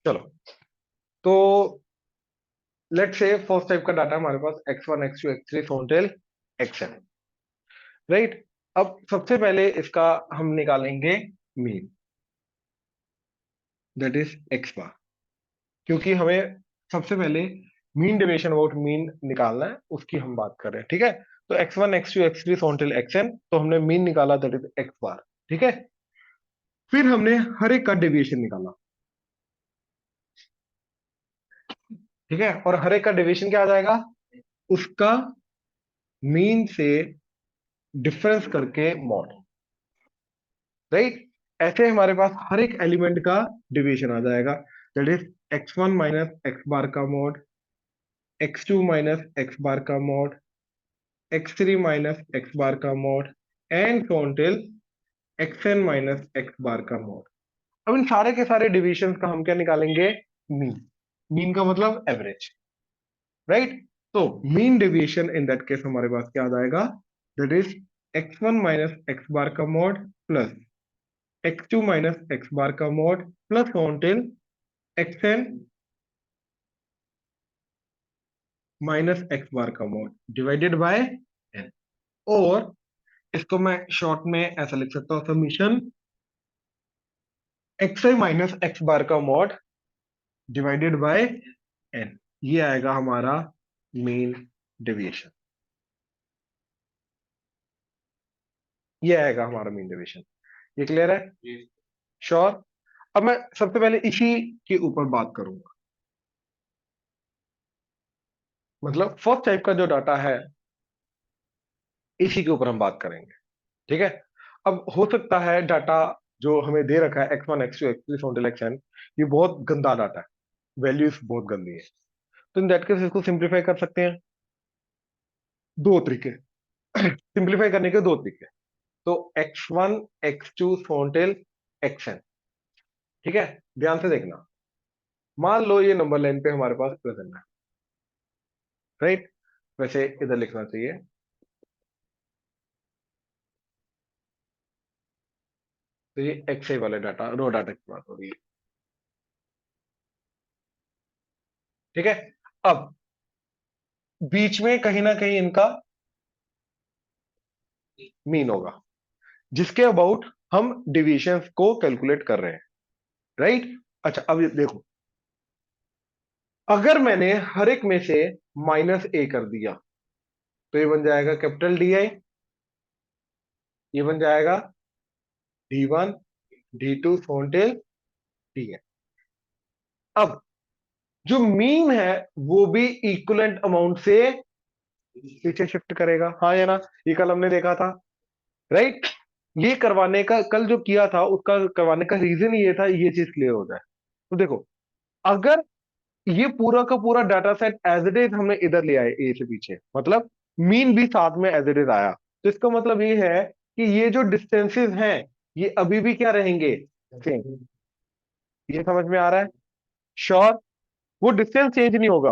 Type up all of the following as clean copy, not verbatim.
चलो, तो let's say first type का डाटा हमारे पास x1 x2 x3 so till xn, right. अब सबसे पहले इसका हम निकालेंगे मीन, दैट इज x बार, क्योंकि हमें सबसे पहले मीन डेविएशन अबाउट मीन निकालना है, उसकी हम बात कर रहे हैं, ठीक है। तो x1 x2 x3 so till xn, तो हमने मीन निकाला, दैट इज x बार, ठीक है। फिर हमने हर एक का डेविएशन निकाला, ठीक है, और हर एक का डेविएशन क्या आ जाएगा, उसका मीन से डिफरेंस करके मॉड, राइट। ऐसे हमारे पास हर एक एलिमेंट का डिवीजन आ जाएगा, that is x1 minus x bar का mod, x2 minus x bar का mod, x3 minus x bar का mod, and so on till xn minus x bar का मॉड। अब इन सारे के सारे डिविजन का हम क्या निकालेंगे, मीन। मीन का मतलब एवरेज, राइट। तो mean deviation in that case हमारे पास क्या आ जाएगा, that is x1 minus x bar का mod plus x2 minus x bar का mod plus on till xn minus x bar का मॉड डिवाइडेड बाय n। और इसको मैं शॉर्ट में ऐसा लिख सकता हूं, summation xi minus x bar का मॉड डिवाइडेड बाय n। ये आएगा हमारा मीन डेविएशन, ये आएगा हमारा मीन डेविएशन। ये क्लियर है? श्योर। अब मैं सबसे पहले इसी के ऊपर बात करूंगा, मतलब फर्स्ट टाइप का जो डाटा है इसी के ऊपर हम बात करेंगे, ठीक है। अब हो सकता है डाटा जो हमें दे रखा है x1 x2 x3 salt xn, ये बहुत गंदा डाटा है, वैल्यूज बहुत गंदी है। तो इन दैट केस इसको सिंप्लीफाई कर सकते हैं, दो तरीके सिंप्लीफाई करने के दो तरीके। तो x1 x2 सोल्ट xn, ठीक है। ध्यान से देखना, मान लो ये नंबर लाइन पे हमारे पास प्रेजेंट है, राइट। वैसे इधर लिखना चाहिए, तो ये एक्सआई वाले डाटा, रो डाटा की बात हो रही है, ठीक है। अब बीच में कहीं ना कहीं इनका मीन होगा, जिसके अबाउट हम डिविजन्स को कैलकुलेट कर रहे हैं, राइट। अच्छा, अब ये देखो, अगर मैंने हर एक में से माइनस ए कर दिया, तो ये बन जाएगा कैपिटल डी आई, ये बन जाएगा D1 D2 फोन्टेल डी है। अब जो मीन है वो भी इक्वलेंट अमाउंट से पीछे शिफ्ट करेगा, हाँ या ना, ये कल हमने देखा था, राइट। ये करवाने का, कल जो किया था उसका करवाने का रीजन ये था, ये चीज क्लियर हो जाए। तो देखो, अगर ये पूरा का पूरा data set as it is हमने इधर ले आए ए से पीछे, मतलब मीन भी साथ में एज इट इज आया, तो इसका मतलब ये है कि ये जो डिस्टेंसेस हैं ये अभी भी क्या रहेंगे, सेम। ये समझ में आ रहा है? श्योर। वो डिस्टेंस चेंज नहीं होगा,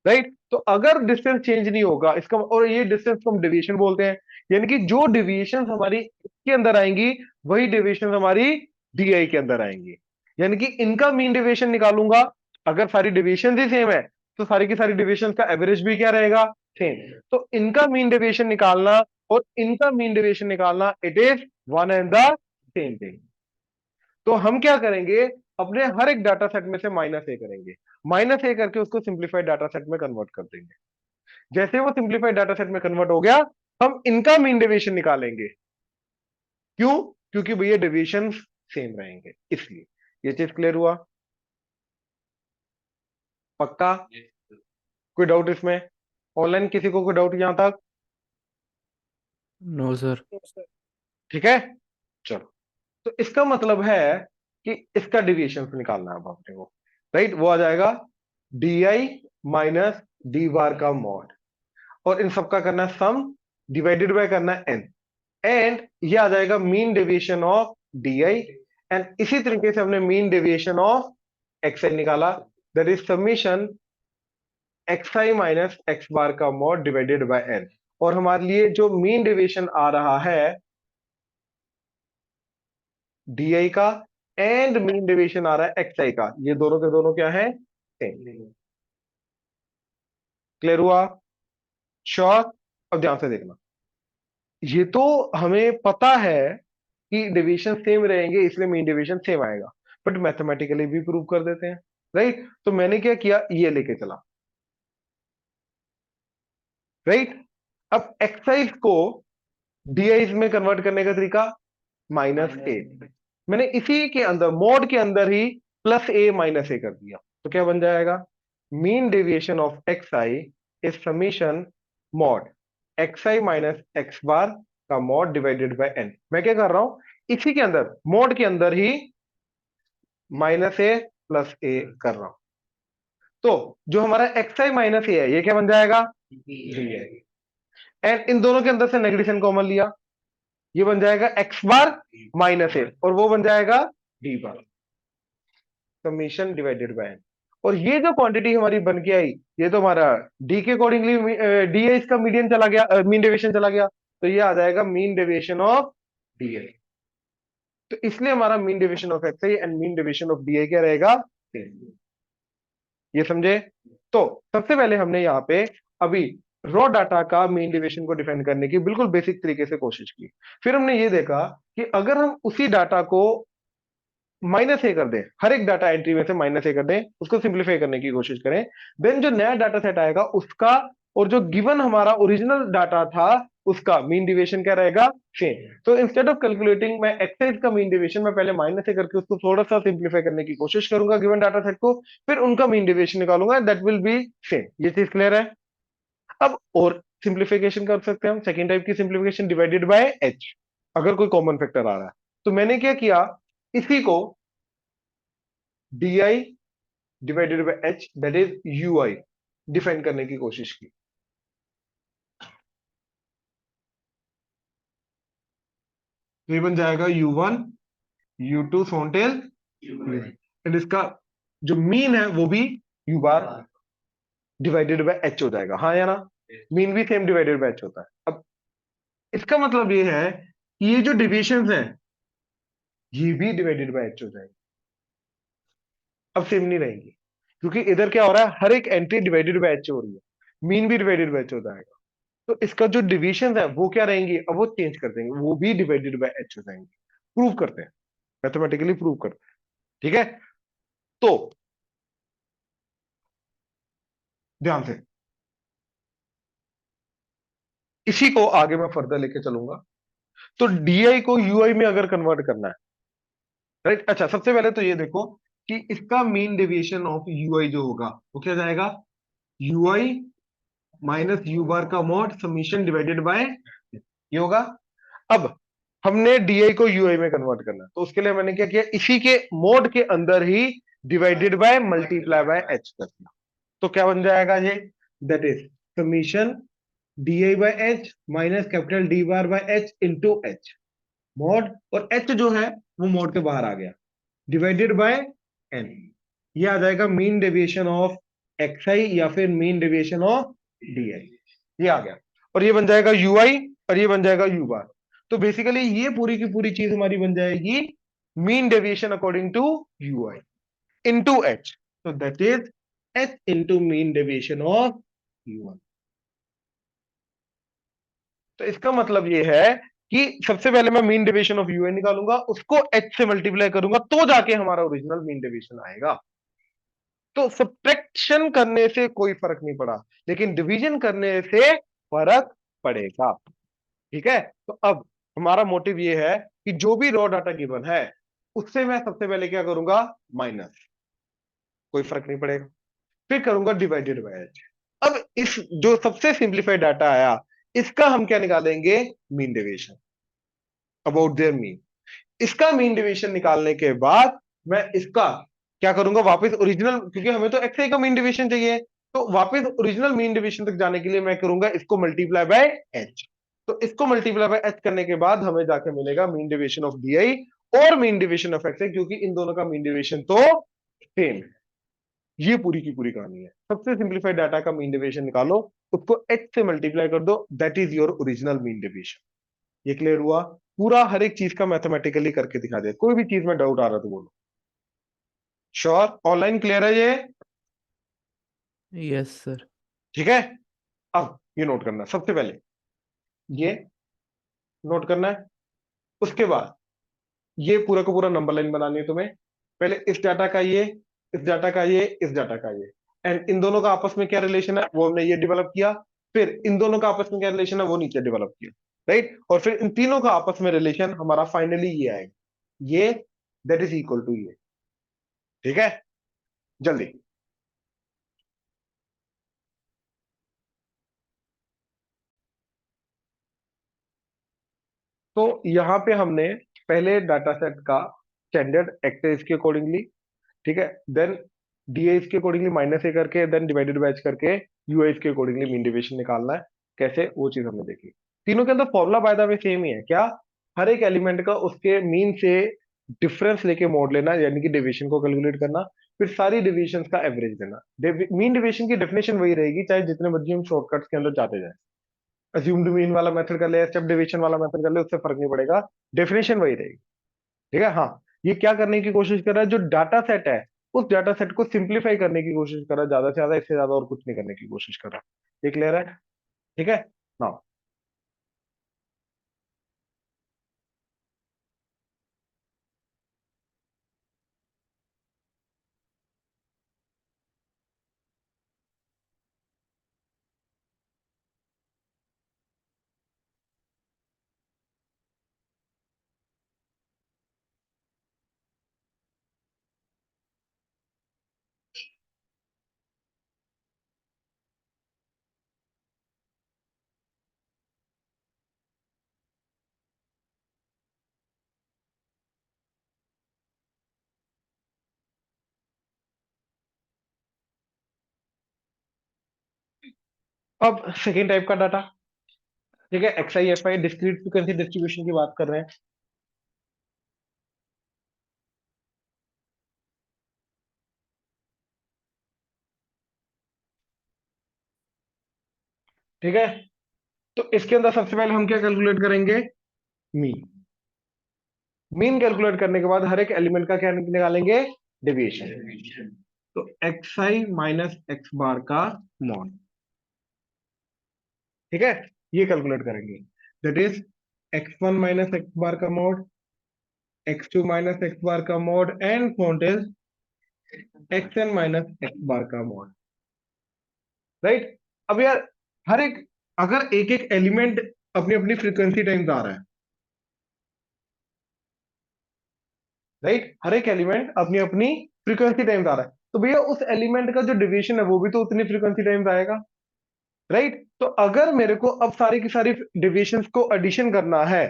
राइट। तो अगर डिस्टेंस चेंज नहीं होगा इसका, और ये डिस्टेंस को हम डेविएशन बोलते हैं, यानी कि जो डेविएशन हमारी इसके अंदर आएंगी वही डेविएशन हमारी डीआई के अंदर आएंगी, यानी कि इनका मीन डेविएशन निकालूंगा, अगर सारी डेविएशन ही सेम है तो सारी की सारी डेविएशन का एवरेज भी क्या रहेगा, सेम। तो इनका मीन डेविएशन निकालना और इनका मीन डेविएशन निकालना, it is one and the same thing. तो हम क्या करेंगे, अपने हर एक डाटा सेट में से माइनस ए करेंगे, माइनस ए करके उसको सिंप्लीफाइड डाटा सेट में कन्वर्ट कर देंगे। जैसे वो सिंप्लीफाइड डाटा सेट में कन्वर्ट हो गया, हम इनका मीन डेविएशन निकालेंगे। क्यों? क्योंकि भैया डेविएशन सेम रहेंगे, इसलिए। ये चीज क्लियर हुआ? पक्का? कोई डाउट इसमें? ऑनलाइन किसी को कोई डाउट यहां तक? No sir. ठीक है, चलो। तो इसका मतलब है कि इसका डेविएशन निकालना है अब अपने को, राइट। वो आ जाएगा D i minus d bar का मॉड, और इन सबका करना है सम, डिवाइडेड बाय करना है एन, एंड ये आ जाएगा mean deviation of d i. And इसी तरीके से हमने mean deviation of x i निकाला, that is summation x I minus x bar का मॉड डिवाइडेड बाय एन। और हमारे लिए जो मीन डेविएशन आ रहा है डी आई का, एंड मीन डेविएशन आ रहा है एक्स आई का, ये दोनों के दोनों क्या है, सेम। क्लियर हुआ? श्योर? अब ध्यान से देखना, ये तो हमें पता है कि डेविएशन सेम रहेंगे इसलिए मीन डेविएशन सेम आएगा, बट मैथमेटिकली भी प्रूव कर देते हैं, राइट? तो मैंने क्या किया, ये लेके चला, राइट? अब एक्साइज को डीआईज में कन्वर्ट करने का तरीका -a, मैंने इसी के अंदर मोड के अंदर ही +a - a कर दिया, तो क्या बन जाएगा, mean deviation of x i is summation mod x I minus x bar का मॉड डिवाइडेड बाय एन। मैं क्या कर रहा हूं, इसी के अंदर मोड के अंदर ही -a + a कर रहा हूं, तो जो हमारा एक्स आई माइनस ए है ये क्या बन जाएगा, डी आई। एंड इन दोनों के अंदर से नेगेटिव कॉमन लिया, ये बन जाएगा एक्स बार -a और वो बन जाएगा D bar, summation divided by N. और ये जो क्वांटिटी हमारी बन के आई, ये तो हमारा डी के अकॉर्डिंगली डी है, इसका मीडियन चला गया, मीन डेविएशन चला गया, तो ये आ जाएगा मीन डेविएशन ऑफ डी आई। तो इसलिए हमारा mean deviation of x I and mean deviation of d आई क्या रहेगा, ये समझे? तो सबसे पहले हमने यहाँ पे अभी रॉ डाटा का मीन डेविएशन को डिफाइन करने की बिल्कुल बेसिक तरीके से कोशिश की। फिर हमने ये देखा कि अगर हम उसी डाटा को -a कर दें, हर एक डाटा एंट्री में से -a कर दें, उसको सिंप्लीफाई करने की कोशिश करें, देन जो नया डाटा सेट आएगा उसका और जो गिवन हमारा ओरिजिनल डाटा था उसका मीन डिविएशन क्या रहेगा, सेम। तो इंस्टेड ऑफ कैलकुलेटिंग मैं एक्साइज का मीन डिविएशन में पहले -a करके उसको थोड़ा सा सिंप्लीफाई करने की कोशिश करूंगा गिवन डाटा सेट को, फिर उनका मीन डिविएशन निकालूंगा, दैट विल बी सेम। ये चीज क्लियर है? अब और सिंप्लीफिकेशन कर सकते हैं हम, सेकेंड टाइप की सिंप्लीफिकेशन, डिवाइडेड बाय एच, अगर कोई कॉमन फैक्टर आ रहा है। तो मैंने क्या किया, इसी को D i divided by H that is you I define करने की कोशिश की। तो ये बन जाएगा u1 u2 सोनटेल एंड इसका जो मीन है वो भी u bar divided by h हो जाएगा, हाँ या ना? मीन भी सेम डिवाइडेड बाय h होता है। अब इसका मतलब ये है कि ये जो डिविएशंस हैं ये भी डिवाइडेड बाय h हो जाएंगे, अब सेम नहीं रहेंगी, क्योंकि इधर क्या हो रहा है, हर एक एंट्री डिवाइडेड बाय h हो रही है, मीन भी डिवाइडेड बाय h हो जाएगा। तो इसका जो डिविजन है वो क्या रहेंगी, अब वो चेंज कर देंगे, वो भी डिवाइडेड बाय h हो जाएंगे। प्रूव करते हैं, मैथमेटिकली प्रूव करते हैं, ठीक है? तो ध्यान से इसी को आगे मैं फर्दर लेके चलूंगा। तो डीआई को यूआई में अगर कन्वर्ट करना है, राइट? अच्छा, सबसे पहले तो ये देखो कि इसका मीन डेविएशन ऑफ यूआई जो होगा वो क्या जाएगा, यूआई माइनस यू बार का मॉड समीशन डिवाइडेड बाय ये होगा। अब हमने डीआई को यूआई में कन्वर्ट करना है, तो उसके लिए मैंने क्या किया, इसी के मोड के अंदर ही divided by multiply by h कर दिया। तो क्या बन जाएगा ये, that is summation d I by h minus capital d bar by h into h mod, और एच जो है वो मोड के बाहर आ गया, डिवाइडेड बाय एन। ये आ जाएगा mean deviation of x i या फिर मीन डेविएशन ऑफ डी आई, ये आ गया। और ये बन जाएगा यू आई और ये बन जाएगा यू बार। तो बेसिकली ये पूरी की पूरी चीज हमारी बन जाएगी mean deviation according to u i into h, तो that is h into mean deviation of u i. तो इसका मतलब ये है कि सबसे पहले मैं मीन डेविएशन ऑफ यूए निकालूंगा, उसको एच से मल्टीप्लाई करूंगा, तो जाके हमारा ओरिजिनल मीन डेविएशन आएगा। तो सब्ट्रैक्शन करने से कोई फर्क नहीं पड़ा, लेकिन डिवीजन करने से फर्क पड़ेगा, ठीक है? तो अब हमारा मोटिव ये है कि जो भी रॉ डाटा गिवन है उससे मैं सबसे पहले क्या करूंगा, माइनस, कोई फर्क नहीं पड़ेगा, फिर करूंगा डिवाइडेड बाय एच। अब इस जो सबसे सिंप्लीफाइड डाटा आया इसका हम क्या निकालेंगे, mean deviation about their mean. इसका मीन डेविएशन निकालने के बाद मैं इसका क्या करूंगा, वापस ओरिजिनल, क्योंकि हमें तो एक्स आई का मीन डेविएशन चाहिए, तो वापस ओरिजिनल मीन डेविएशन तक जाने के लिए मैं करूंगा इसको मल्टीप्लाई बाय एच। तो इसको मल्टीप्लाई बाय एच करने के बाद हमें जाके मिलेगा मीन डेविएशन ऑफ डी आई और मीन डेविएशन ऑफ एक्स आई, क्योंकि इन दोनों का मीन डेविएशन तो सेम है। ये पूरी की पूरी कहानी है, सबसे सिंप्लीफाइड डाटा का मीन डेविएशन निकालो, उसको एच से मल्टीप्लाई कर दो, that is your original mean deviation. ये क्लियर हुआ? पूरा हर एक चीज का मैथमेटिकली करके दिखा दिया, कोई भी चीज में डाउट आ रहा तो बोलो। श्योर, ऑनलाइन क्लियर है ये? Yes sir. ठीक है। अब ये नोट करना है, सबसे पहले ये नोट करना है। उसके बाद ये पूरा का पूरा नंबर लाइन बनानी है तुम्हें। पहले इस डाटा का ये, इस डाटा का ये, इस डाटा का ये, एंड इन दोनों का आपस में क्या रिलेशन है वो हमने ये डेवलप किया। फिर इन दोनों का आपस में क्या रिलेशन है वो नीचे डेवलप किया। राइट, और फिर इन तीनों का आपस में रिलेशन हमारा फाइनली ये आएगा, ये दैट इज इक्वल टू ये। ठीक है, जल्दी। तो यहां पे हमने पहले डाटा सेट का स्टैंडर्ड एक्सेस के अकॉर्डिंगली, ठीक है, देन डीए के अकॉर्डिंगली माइनस ए करके, देन डिवाइडेड बाय एच करके यूआई के अकॉर्डिंगली मीन डेविएशन निकालना है। कैसे, वो चीज हमने देखी। तीनों के अंदर formula by the way same ही है क्या, हर एक एलिमेंट का उसके मीन से डिफरेंस लेके मोड लेना, यानी कि डेविएशन को कैलकुलेट करना, फिर सारी डेविएशन का एवरेज देना। मीन डेविएशन की डेफिनेशन वही रहेगी चाहे जितने मर्जी हम शॉर्टकट्स के अंदर जाते जाए, अज्यूम्ड मीन वाला मेथड कर ले, स्टेप डेविएशन वाला मेथड कर ले, उससे फर्क नहीं पड़ेगा, डेफिनेशन वही रहेगी। ठीक है, हाँ। ये क्या करने की कोशिश कर रहा है, जो डाटा सेट है उस डाटा सेट को सिंप्लीफाई करने की कोशिश कर रहा है, ज्यादा से ज्यादा, इससे ज्यादा और कुछ नहीं करने की कोशिश कर रहा है। ये क्लियर है? ठीक है ना। अब सेकेंड टाइप का डाटा, ठीक है, x I F I discrete frequency distribution की बात कर रहे हैं। ठीक है, तो इसके अंदर सबसे पहले हम क्या कैलकुलेट करेंगे, मीन। मीन कैलकुलेट करने के बाद हर एक एलिमेंट का क्या निकालेंगे, डेविएशन। तो एक्स आई माइनस एक्स बार का मॉड, ठीक है, ये कैलकुलेट करेंगे। That is x one minus x bar का mod, x two minus x bar का mod, and front is x n minus x bar का मॉड। राइट। अब यार हर एक, अगर एक एक एलिमेंट अपनी अपनी फ्रीक्वेंसी टाइम्स आ रहा है, राइट, हर एक एलिमेंट अपनी अपनी फ्रीक्वेंसी टाइम्स आ रहा है, तो भैया उस एलिमेंट का जो डिवीजन है वो भी तो उतनी फ्रीक्वेंसी टाइम्स आएगा। राइट, तो अगर मेरे को अब सारी की सारी डिविजन्स को एडिशन करना है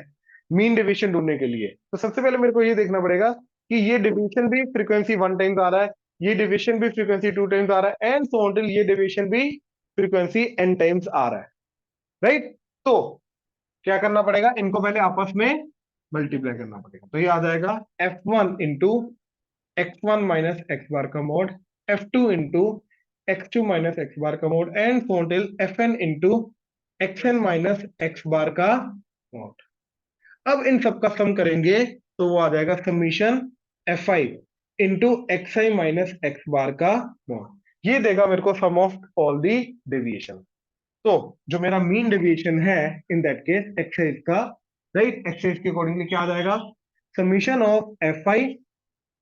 मीन डिवीजन ढूंढने के लिए, तो सबसे पहले मेरे को ये देखना पड़ेगा कि ये डिवीजन भी फ्रीक्वेंसी वन टाइम्स आ रहा है, ये डिवीजन भी फ्रीक्वेंसी टू टाइम्स आ रहा है, एंड सो ऑन ये डिवीजन भी फ्रीक्वेंसी एन टाइम्स आ रहा है। राइट, तो क्या करना पड़ेगा, इनको पहले आपस में मल्टीप्लाई करना पड़ेगा। तो ये आ जाएगा f one into x one minus x bar का mod, f two into x two minus x bar का mod, and so till f n into x n minus x bar का मोड। अब इन सब का सम करेंगे तो वो आ जाएगा summation f i into x I minus x bar का मोड। ये देगा मेरे को sum of all the deviation. तो जो मेरा मीन डेविएशन है इन दैट केस एक्साइज का, राइट, एक्साइज के अकॉर्डिंगली क्या आ जाएगा, summation of f i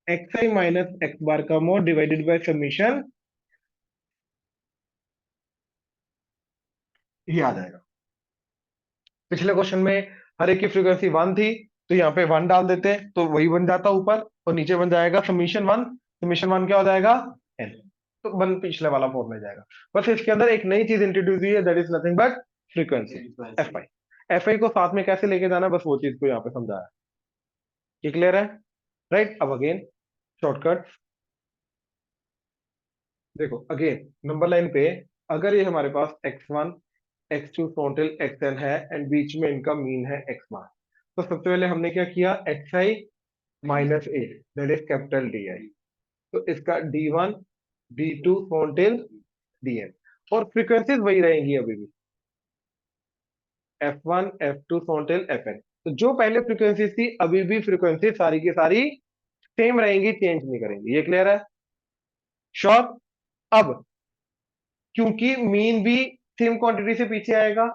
x I minus x bar का मोड डिवाइडेड बाय समीशन, ये आ जाएगा। पिछले क्वेश्चन में हर एक की फ्रीक्वेंसी वन थी, तो यहाँ पे वन डाल देते हैं तो वही बन जाता ऊपर, और नीचे बन जाएगा समीशन वन। समीशन वन क्या हो जाएगा, एन। तो वन पिछले वाला फॉर्म में जाएगा। बस इसके अंदर एक नई चीज इंट्रोड्यूस हुई है, that is nothing but frequency F I. F I को साथ में कैसे लेके जाना है, बस वो चीज को यहाँ पे समझाया। ये क्लियर है? राइट, अब अगेन शॉर्टकट देखो, अगेन नंबर लाइन पे अगर ये हमारे पास x one x two total x n है, एंड बीच में इनका मीन है एक्स बार, तो सबसे पहले हमने क्या किया, X I minus A, that is capital D आई। तो इसका D one D two total D N, और फ्रीक्वेंसीज वही रहेंगी अभी भी, F one F two total F N. तो जो पहले फ्रीक्वेंसी थी अभी भी फ्रीक्वेंसी सारी की सारी सेम रहेंगी, चेंज नहीं करेंगी। ये क्लियर है? श्योर? अब क्योंकि मीन भी सेम क्वांटिटी से पीछे आएगा,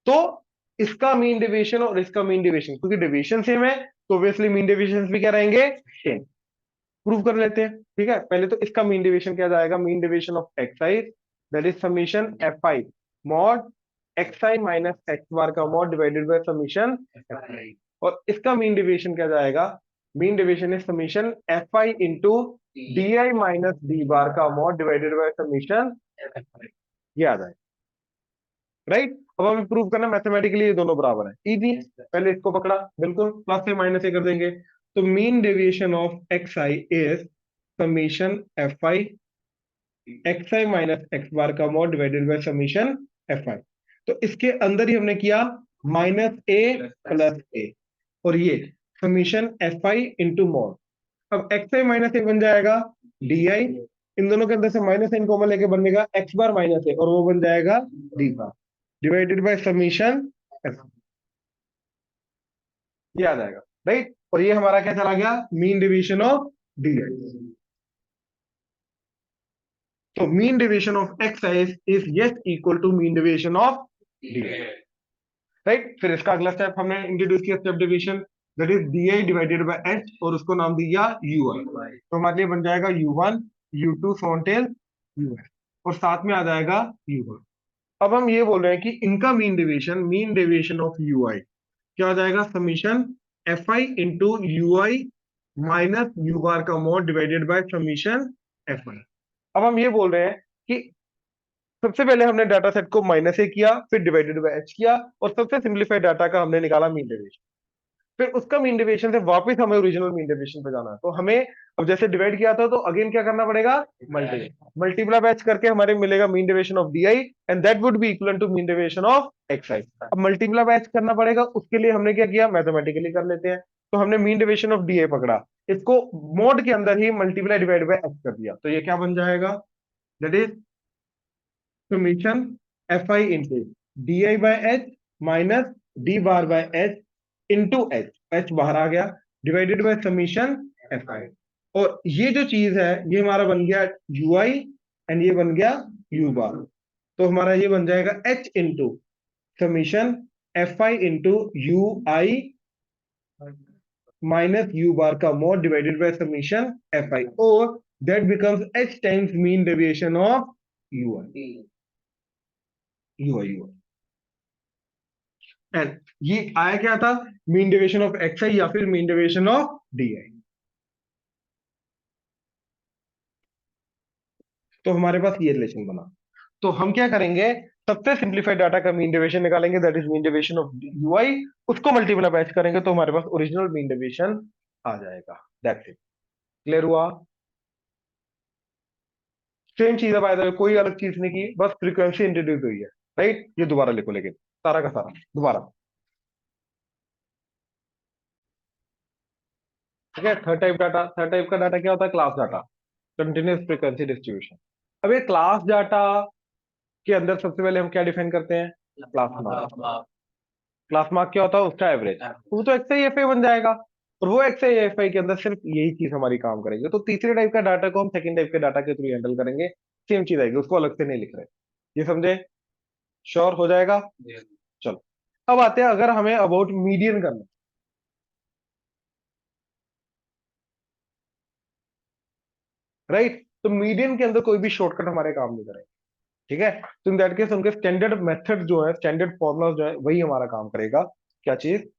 तो इसका मीन डेविएशन और इसका मीन डेविएशन, क्योंकि डेविएशन सेम है तो ऑब्वियसली मीन डेविएशन भी क्या रहेंगे? सेम। प्रूव कर लेते हैं। ठीक है, पहले तो इसका मीन डेविएशन क्या जाएगा? Mean deviation of x i, that is summation f i mod x I minus x bar का mod divided by summation f i. और इसका मीन डेविएशन क्या जाएगा? Mean deviation is summation f i into d i minus d bar का mod divided by summation f i. ये आ जाएगा। Right? अब हमें प्रूव करना मैथमेटिकली ये दोनों बराबर है, इजी है। पहले इसको पकड़ा, बिल्कुल प्लस से माइनस से कर देंगे। तो mean deviation of x i is summation f i x I minus x bar का mod divided by summation f i. तो इसके अंदर ही हमने किया माइनस ए प्लस ए, और ये summation f i into mod. अब एक्स आई माइनस ए बन जाएगा डी आई, इन दोनों के अंदर से माइनस साइन कॉमन लेके बनेगा एक्स बार माइनस ए, और वो बन जाएगा D bar divided by summation F. ये आ जाएगा। राइट? और ये हमारा क्या चला गया? मीन डिवीजन ऑफ डी आई। तो mean division of x i is yes equal to mean division of d i. Right? फिर इसका अगला स्टेप हमने इंट्रोड्यूस किया, step division, that is D i divided by h, और उसको नाम दिया यू आई। तो हमारे लिए बन जाएगा u one u two so on till u s, और साथ में आ जाएगा यू वन। अब हम ये बोल रहे हैं कि इनका mean deviation of u i क्या हो जाएगा? Summation f i into u i minus u bar का mod divided by summation f i. अब हम ये बोल रहे हैं कि सबसे पहले हमने डाटा सेट को माइनस ए किया, फिर डिवाइडेड बाय एच किया, और सबसे सिंप्लीफाइड डाटा का हमने निकाला मीन डेविएशन। फिर उसका मीन डेविएशन से वापस हमें ओरिजिनल मीन डेविएशन पे जाना है। तो हमें अब जैसे डिवाइड किया था तो अगेन क्या करना पड़ेगा? मल्टीप्लाई बैच करके हमारे मिलेगा mean deviation of d i, and that would be equal to mean deviation of x i. अब मल्टीप्लाई बैच करना पड़ेगा, उसके लिए हमने क्या किया? मैथमेटिकली कर लेते हैं। तो हमने मीन डेविएशन ऑफ डी आई पकड़ा, इसको मोड के अंदर ही मल्टीप्लाई डिवाइड बाय एक्स कर दिया, तो ये क्या बन जाएगा? That is summation f i into d I by h minus d bar by h into H, H बाहर आ गया, divided by summation f i. और ये जो चीज है ये हमारा बन गया यू आई, एंड ये बन गया यू बार। तो हमारा ये बन जाएगा h into summation f i into u i minus u bar का mod divided by summation f i, और that becomes h times mean deviation of u i. U i and ये आया क्या था? Mean deviation of x i या फिर mean deviation of d आई। तो हमारे पास ये रिलेशन बना। तो हम क्या करेंगे? सबसे सिंप्लीफाइड डाटा का मीन डेविएशन निकालेंगे, that is mean deviation of u i, उसको मल्टीप्लाई बैच करेंगे तो हमारे पास ओरिजिनल मीन डेविएशन आ जाएगा। That's it. क्लियर हुआ? सेम चीज है बाय द वे, कोई अलग चीज नहीं की, बस फ्रीक्वेंसी इंट्रोड्यूस हुई है। राइट? ये दोबारा लिखो, लेकिन सारा का सारा दोबारा। ठीक है, थर्ड टाइप का डाटा क्या होता है? Class data, continuous frequency distribution. अब ये क्लास डाटा के अंदर सबसे पहले हम क्या डिफाइन करते हैं? Class mark. क्लास मार्क क्या होता है? उसका एवरेज। वो तो एक्स आई एफ आई बन जाएगा, और वो एक्स आई एफ आई के अंदर सिर्फ यही चीज हमारी काम करेगी। तो तीसरे टाइप का डाटा को हम सेकंड टाइप के डाटा के थ्रू हैंडल करेंगे, सेम चीज आएगी, उसको अलग से नहीं लिख रहे। ये समझे? श्योर हो जाएगा? चलो, अब आते हैं अगर हमें अबाउट मीडियन करना। राइट? तो मीडियन के अंदर कोई भी शॉर्टकट हमारे काम नहीं करेगा। ठीक है? तो इन दैट केस उनके स्टैंडर्ड मेथड जो है, स्टैंडर्ड फॉर्मूला जो है, वही हमारा काम करेगा। क्या चीज?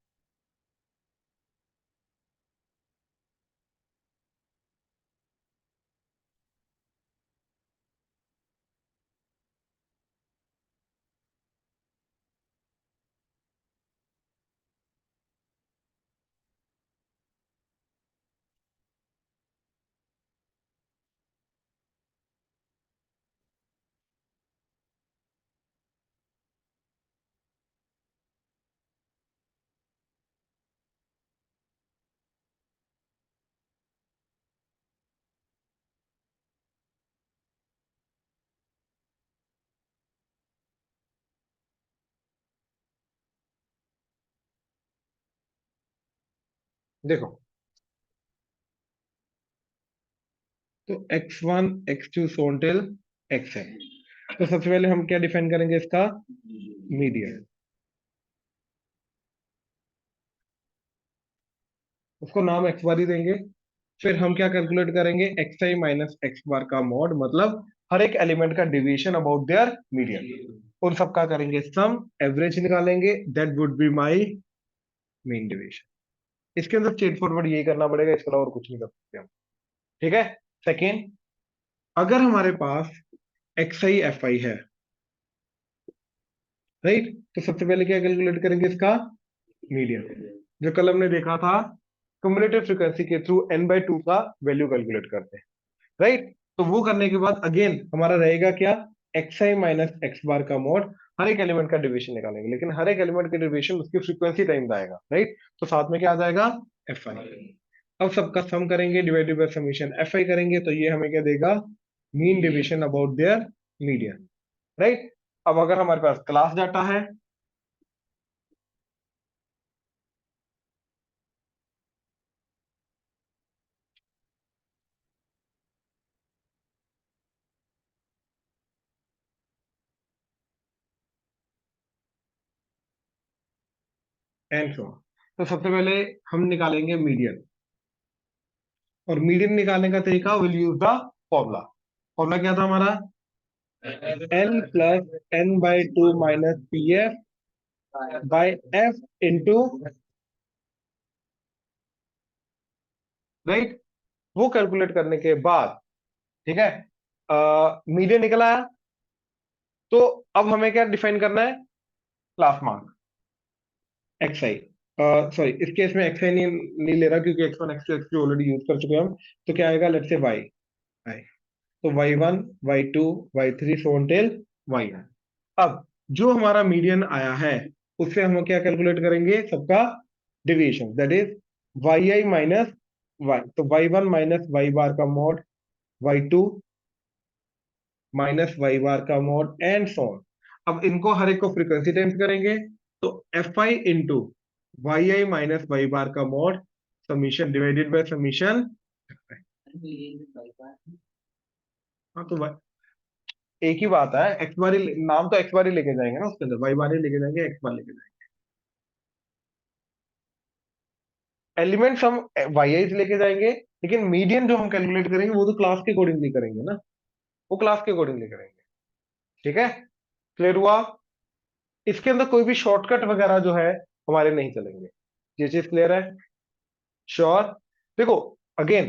देखो, तो x1 x2 सोन टिल xn। तो सबसे पहले हम क्या डिफाइन करेंगे इसका मीडियन, उसको नाम एक्स बार ही देंगे। फिर हम क्या कैलकुलेट करेंगे, एक्स आई माइनस एक्स बार का मॉड, मतलब हर एक एलिमेंट का डिवीजन अबाउट देयर मीडियन, उन सबका करेंगे सम, एवरेज निकालेंगे, that would be my mean division. इसके अंदर स्ट्रेट फॉरवर्ड यही करना पड़ेगा, इसके अलावा और कुछ नहीं कर सकते हम। ठीक है। सेकेंड, अगर हमारे पास एक्स आई एफ आई है, राइट, तो सबसे पहले क्या कैलकुलेट करेंगे इसका मीडियन, जो कल हमने देखा था, क्युमुलेटिव फ्रीक्वेंसी के थ्रू n बाई टू का वैल्यू कैलकुलेट करते हैं, राइट। तो वो करने के बाद अगेन हमारा रहेगा क्या, एक्स आई माइनस एक्स बार का मोड, हर एक एलिमेंट का डिवीजन निकालेंगे, लेकिन हर एक एलिमेंट का डिवीजन उसकी फ्रीक्वेंसी टाइम आएगा, राइट। तो साथ में क्या आ जाएगा, एफ आई। अब सबका सम करेंगे, डिवाइडेड बाय समीशन एफ आई करेंगे, तो ये हमें क्या देगा, mean division about their median, right. अब अगर हमारे पास क्लास डाटा है, एंड सो, तो सबसे पहले हम निकालेंगे मीडियन, और मीडियन निकालने का तरीका, will use the formula. Formula क्या था हमारा, N plus N by two minus P F by F into, right. वो कैलकुलेट करने के बाद, ठीक है, मीडियन निकल आया, तो अब हमें क्या डिफाइन करना है, class mark X I, sorry इस केस में एक्स आई नहीं ले रहा, क्योंकि X one x two X three already use कर चुके हैं हम। तो क्या आएगा, लेट्स से वाई आई, तो Y one Y two Y three so tell Y. अब जो हमारा मीडियन आया है, उससे हम क्या कैलकुलेट करेंगे, सबका deviation, that is y i minus y, तो Y one minus y bar का mod, y two minus y bar का मॉड, एंड सो ऑन। अब इनको हर एक को फ्रीक्वेंसी टाइम्स करेंगे, तो f i into y i minus y bar का mod, summation divided by summation. हाँ तो एक ही बात है, एक्स बार ही नाम तो एक्स बार ही लेके जाएंगे ना, उसके अंदर वाई बार ही लेके जाएंगे, एक्स बार लेके जाएंगे। एलिमेंट्स हम वाई आई लेके जाएंगे, लेकिन मीडियन जो हम कैलकुलेट करेंगे वो तो क्लास के अकॉर्डिंगली करेंगे ना, वो क्लास के अकॉर्डिंगली करेंगे। ठीक है, क्लियर हुआ। इसके अंदर कोई भी शॉर्टकट वगैरह जो है हमारे नहीं चलेंगे, ये चीज क्लियर है, श्योर। देखो, अगेन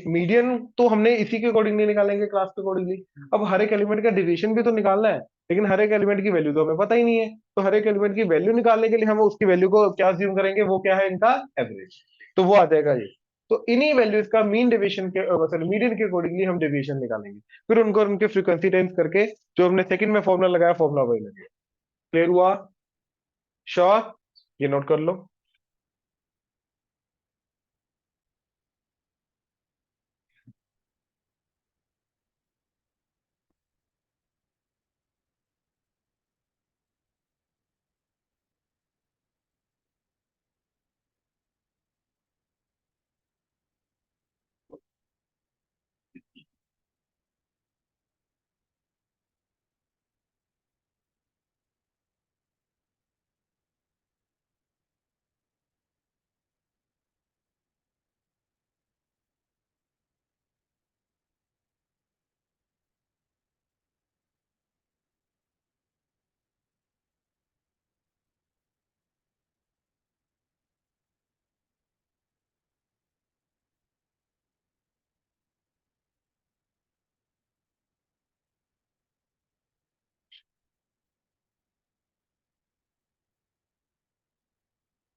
मीडियन तो हमने इसी के अकॉर्डिंगली निकालेंगे, क्लास के अकॉर्डिंगली। अब हर एक एलिमेंट का डिवीजन भी तो निकालना है, लेकिन हर एक एलिमेंट की वैल्यू तो हमें पता ही नहीं है, तो हर एक एलिमेंट की वैल्यू निकालने के लिए हम उसकी वैल्यू को क्या अज्यूम करेंगे, वो क्या है, इनका एवरेज, तो वो आ जाएगा ये। तो इन्हीं वैल्यूज का मीन डिवीजन के मतलब मीडियन के अकॉर्डिंगली हम डिवीजन निकालेंगे, फिर उनको उनके फ्रीक्वेंसी टाइम्स करके जो हमने सेकंड में फॉर्मूला लगाया, फॉर्मूला वही लगेगा। क्लियर हुआ, श्योर, ये नोट कर लो।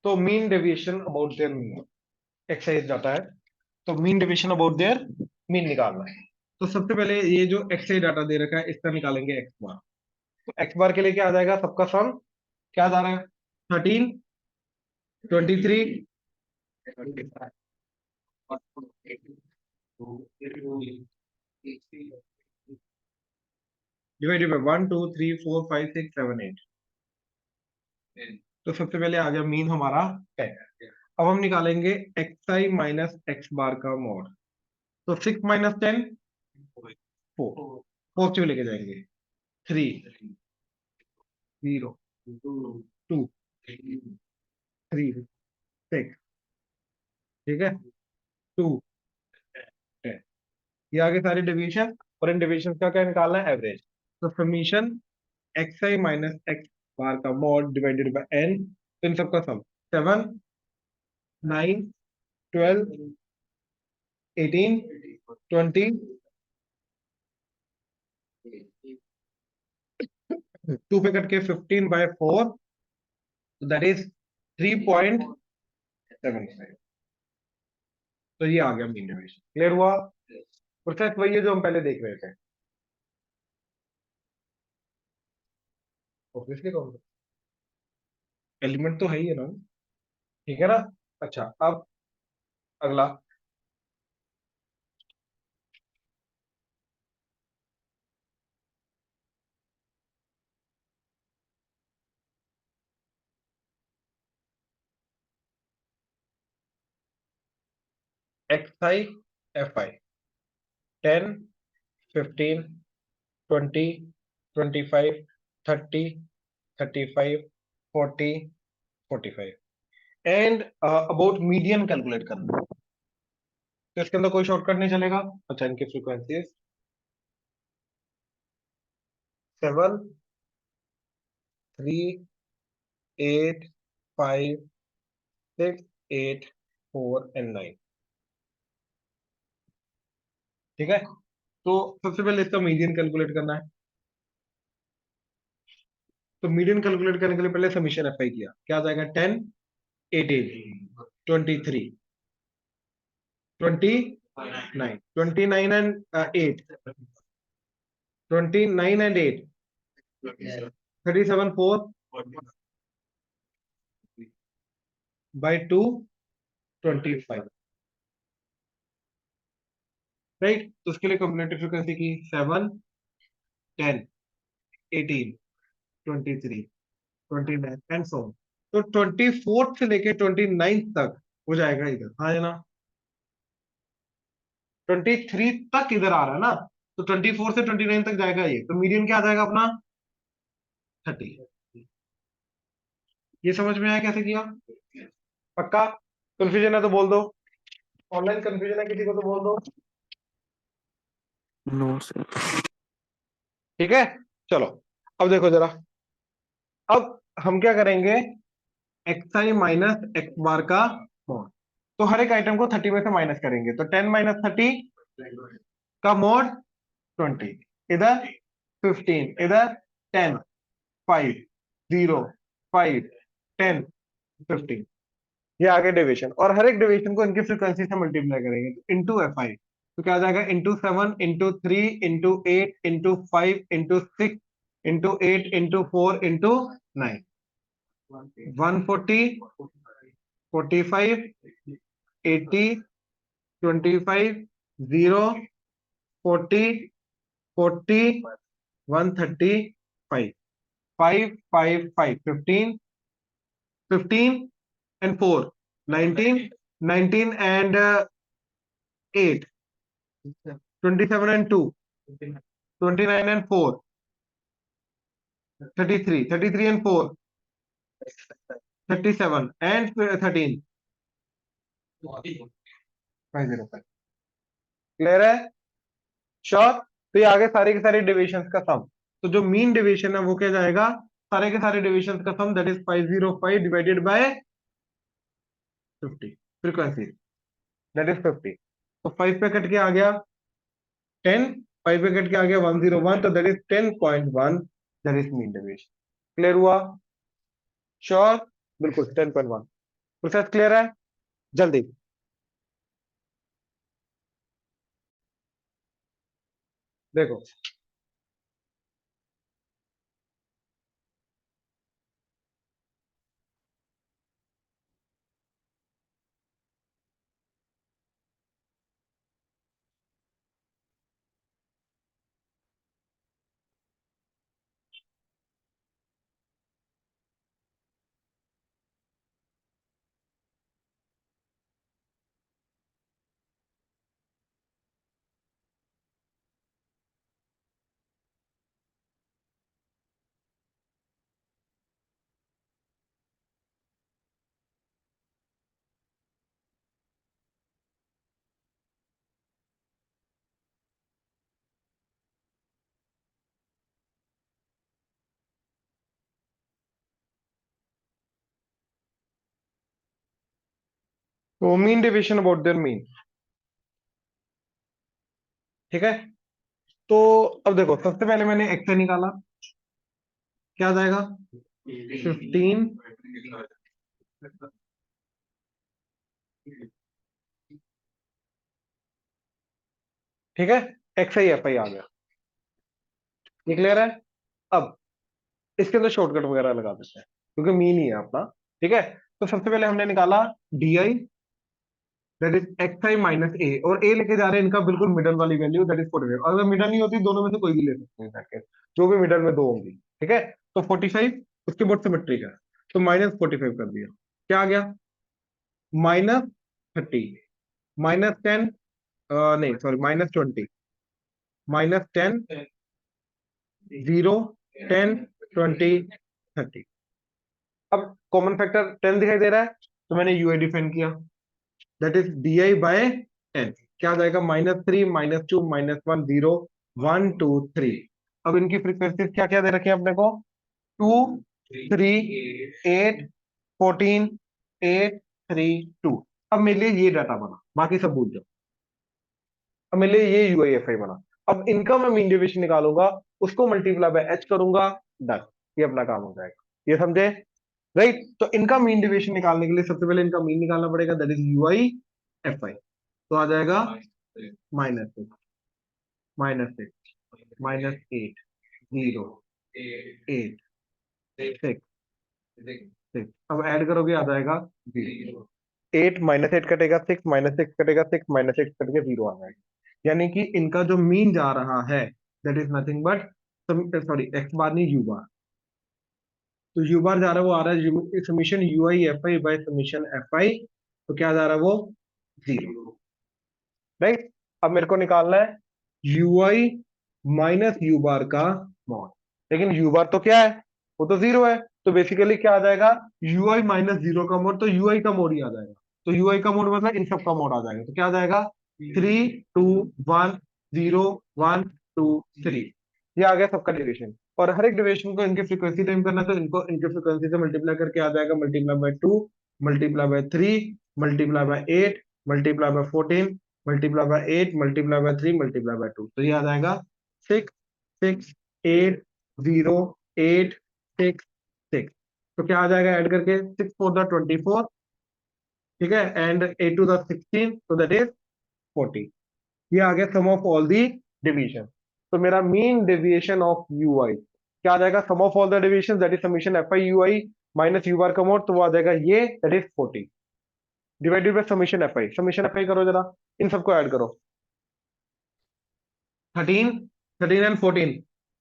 तो mean deviation about their mean, exercise data है, तो mean deviation about their mean निकालना है। तो सबसे पहले ये जो एक्सरसाइज डाटा दे रखा है, इसका निकालेंगे एक्स बार। तो एक्स बार के लिए क्या आ जाएगा, सबका सम क्या आ रहा है, 13, 23, डिवाइडेड बाय 1 2 3 4 5 6 7 8। तो सबसे पहले आ गया मीन हमारा 10। अब हम निकालेंगे एक्स आई माइनस एक्स बार का मॉड। तो 6 - 10, 4, पॉजिटिव लेके जाएंगे। 3, 0, 2, 3, 6, ठीक है, 2, 10। ये आगे सारी डेविएशन, और इन डेविएशन का क्या निकालना है, एवरेज। तो समीशन एक्स आई माइनस एक्स बार का मॉड डिवाइडेड बाय एन, तो इन सबका सम 7, 9, 12, 18, 20, 2 पे कट के 15/4, दैट इज 3.75। तो ये आ गया मीन डेविएशन। क्लियर हुआ? प्रोसेस वही है जो हम पहले देख रहे थे। ऑब्वियसली कौन, एलिमेंट तो है ही है ना, ठीक है ना। अच्छा, अब अगला, x I F I, 10, 15, 20, 25, 30, 35, 40, 45 and about median calculate करना है। तो इसके अंदर कोई शॉर्टकट नहीं चलेगा। अच्छा, इनकी फ्रीक्वेंसीज 7, 3, 8, 5, 6, 8, 4 एंड 9, ठीक है। तो सबसे पहले इसका मीडियन कैलकुलेट करना है। तो मीडियन कैलकुलेट करने के लिए पहले समीशन एफ आई किया, क्या आ जाएगा, 10, 89, 8, 29 and 8, 37, 4 by 2, 25, राइट। तो उसके लिए कॉम्बिनेटिव फ्रीक्वेंसी की 7, 10, 18, 23, 29 एंड सो। तो 24 से लेके 29 तक हो जाएगा इधर, हाँ है ना। 23 तक इधर आ रहा है ना, तो 24 से 29 तक जाएगा ये, तो मीडियन क्या आ जाएगा अपना, 30। ये समझ में आया कैसे किया? पक्का? कंफ्यूजन है तो बोल दो, ऑनलाइन कंफ्यूजन है किसी को तो बोल दो। No sir. ठीक है, चलो अब देखो जरा। अब हम क्या करेंगे, एक्स आई माइनस एक्स बार का मोड। तो हर एक आइटम को 30 में से माइनस करेंगे, तो 10 - 30 का मोड 20, इधर 15, इधर 10, 5, 0, 5, 10, 15, ये आगे डेविएशन, और हर एक डेविएशन को इनकी फ्रीक्वेंसी से मल्टीप्लाई करेंगे, तो इंटू एफ आई। तो क्या आ जाएगा, into 7, into 3, into 8, into 5, into 6, into 8, into 4, into 9, 140, 45, 80, 25, 0, 40, 40, 135, 5, 5, 5, 15, 15 and 4, 19, 19 and 8, 27 and 2, 29 and 4, 33, 33 and 4, 37 and 13, 505। Clear है? श्योर? तो ये आगे सारे के सारे डेविएशंस का सम। तो जो मीन डेविएशन है वो क्या जाएगा, सारे के सारे डेविएशंस का sum, that is 505 divided by 50 frequency, that is 50। तो 5 पे कट के आ गया 10, 5 पे कट के आ गया 101, तो that is 10.1, that is mean deviation. Clear हुआ? श्योर? बिल्कुल 10.1। प्रोसेस क्लियर है? जल्दी देखो। तो mean deviation about their mean. ठीक है, तो अब देखो सबसे पहले मैंने एक्स निकाला, क्या आ जाएगा 15। ठीक है, एक्स आई एफ आई आ गया, ये क्लियर है। अब इसके अंदर शॉर्टकट वगैरह लगा देते हैं क्योंकि मीन ही है अपना। ठीक है, तो सबसे पहले हमने निकाला d i, that is x I minus a, और ए लेके जा रहे हैं इनका बिल्कुल मिडल वाली वैल्यू, दैट इज 45। अगर मिडल नहीं होती दोनों में से कोई भी ले सकते हैं जाके, जो भी मिडल में दो होंगी। ठीक है, तो 45 उसके बोर्ड सिमेट्रिक है, तो माइनस 45 कर दिया, क्या आ गया -30, -10, नहीं सॉरी -20, -10, 0, 10, 20, 30। अब कॉमन फैक्टर 10 दिखाई दे रहा है, तो मैंने यूआई डिफाइन किया, that is D I by 10, क्या आ जाएगा -3, -2, -1, 0, 1, 2, 3। अब इनकी फ्रीक्वेंसी क्या क्या दे रखी है अपने को, 2, 3, 8, 14, 8, 3, 2। अब मेरे लिए ये डाटा बना, बाकी सब भूल जाओ। अब मेरे लिए ये यूआईएफआई बना। अब इनका मैं मीन डेविएशन निकालूंगा, उसको मल्टीप्लाई बाय एच करूंगा, डन, ये अपना काम हो जाएगा, ये समझे। राइट, तो इनका मीन डेविएशन निकालने के लिए सबसे पहले इनका मीन निकालना पड़ेगा, that is UI F i. तो आ जाएगा -6, -6, -8, 0, 8, 6, 6। अब ऐड करोगे आ जाएगा 0। 8 - 8 कटेगा 6, -6 कटेगा 6, -6 कटेगा 0 आ जाएगा। यानी कि इनका जो मीन जा रहा है that is nothing but, sorry x bar नहीं यू बार, तो यू बार जा रहा है, वो आ रहा है summation U I F I bye summation f i, तो क्या जा रहा है वो 0। राइट, अब मेरे को निकालना है you i minus u bar का मॉड, लेकिन यू बार तो क्या है, वो तो 0 है, तो बेसिकली क्या आ जाएगा यू आई -0 का मोड, तो यू आई का मोड ही आ जाएगा। तो यू आई का मोड मतलब इन सब का मोड आ जाएगा, तो क्या आ जाएगा 3, 2, 1, 0, 1, 2, 3। ये आ गया सबका डेविएशन, और हर एक डेविएशन को इनके फ्रीक्वेंसी टाइम करना है, तो इनको इनके फ्रीक्वेंसी से मल्टीप्लाई करके आ जाएगा, multiply by 2, multiply by 3, multiply by 8, multiply by 14, multiply by 8, multiply by 3, multiply by 2, तो ये आ जाएगा 6, 6, 8, 0, 8, 6, 6। तो क्या आ जाएगा ऐड करके 6 4 द 24, ठीक है, एंड 8 टू द 16, तो दैट इज 40। ये आ गया sum of all the division. तो मेरा mean deviation of u i क्या आ जाएगा, sum of all the division that is summation f i u i minus u bar का मोड, तो वो आ जाएगा ये, that is 40 divided by summation f i. Summation f i करो जरा, इन सबको ऐड करो, 13, 13 एंड 14,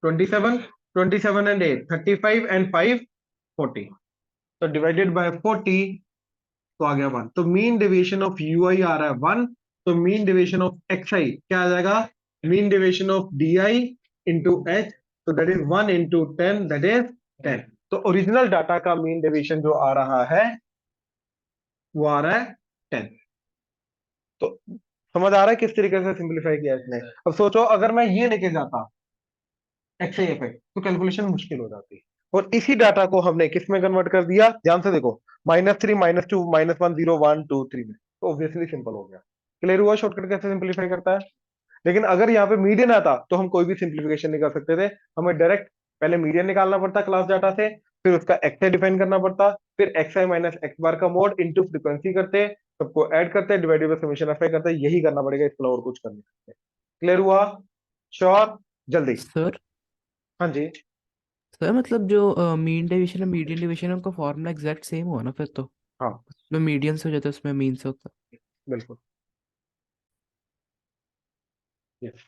27, 27 एंड 8, 35 एंड 5, 40, तो डिवाइडेड बाय 40, तो आ गया 1। तो mean deviation of u i आ रहा है 1, तो mean deviation of x i क्या आ जाएगा, mean deviation of d i into h, तो that is 1 into 10, that is 10। तो ओरिजिनल डाटा का मीन डेविएशन जो आ रहा है वो आ रहा है 10। तो समझ आ रहा है किस तरीके से सिंप्लीफाई किया इसने। अब सोचो अगर मैं ये लेके जाता एक्स आई एफ आई, तो कैलकुलेशन मुश्किल हो जाती, और इसी डाटा को हमने किस में कन्वर्ट कर दिया, ध्यान से देखो, -3, -2, -1, 0, 1, 2, 3 में, तो ऑब्वियसली सिंपल हो गया। क्लियर हुआ शॉर्टकट कैसे सिंप्लीफाई करता है। लेकिन अगर यहाँ पे मीडियन आता तो हम कोई भी सिंप्लीफिकेशन नहीं कर सकते थे, हमें डायरेक्ट पहले मीडियन निकालना पड़ता क्लास डाटा से, फिर उसका एक्स आई डिफाइन करना पड़ता, फिर एक्स आई माइनस एक्स बार का मोड इंटू फ्रीक्वेंसी करते, सबको ऐड करते, divided by summation F I करते, यही करना पड़ेगा, इसके अलावा और कुछ कर नहीं सकते। क्लियर हुआ, श्योर, जल्दी। सर हाँ जी, सर मतलब जो मीन डेविएशन और मीडियन डेविएशन है उनका फॉर्मूला एग्जैक्ट सेम हुआ ना फिर तो, हाँ उसमें मीडियन से हो जाता है उसमें मीन से होता है। बिल्कुल, यस।